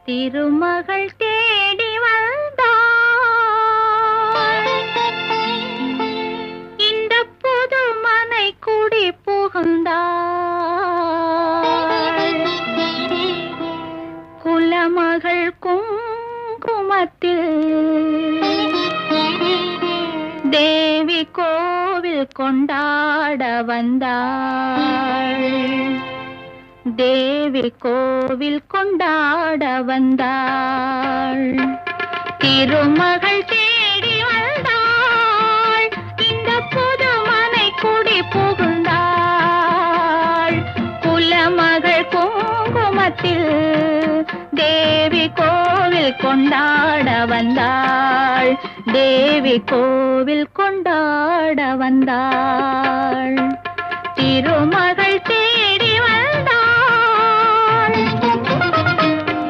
திருமகள் தேடி வந்தாள். இந்த புது மனை குடி புகுந்தாள். குலமகள் குங்குமத்தில் தேவி கோவில் கொண்டாட வந்தாள். தேவி கோவில் கொண்டாட வந்தாள். திருமகள் தேடி வந்தாள். இந்த புது மனை குடி புகுந்தாள். குலமகள் குங்குமத்தில் தேவி கோவில் கொண்டாட வந்தாள். தேவி கோவில் கொண்டாட வந்தாள். திருமகள்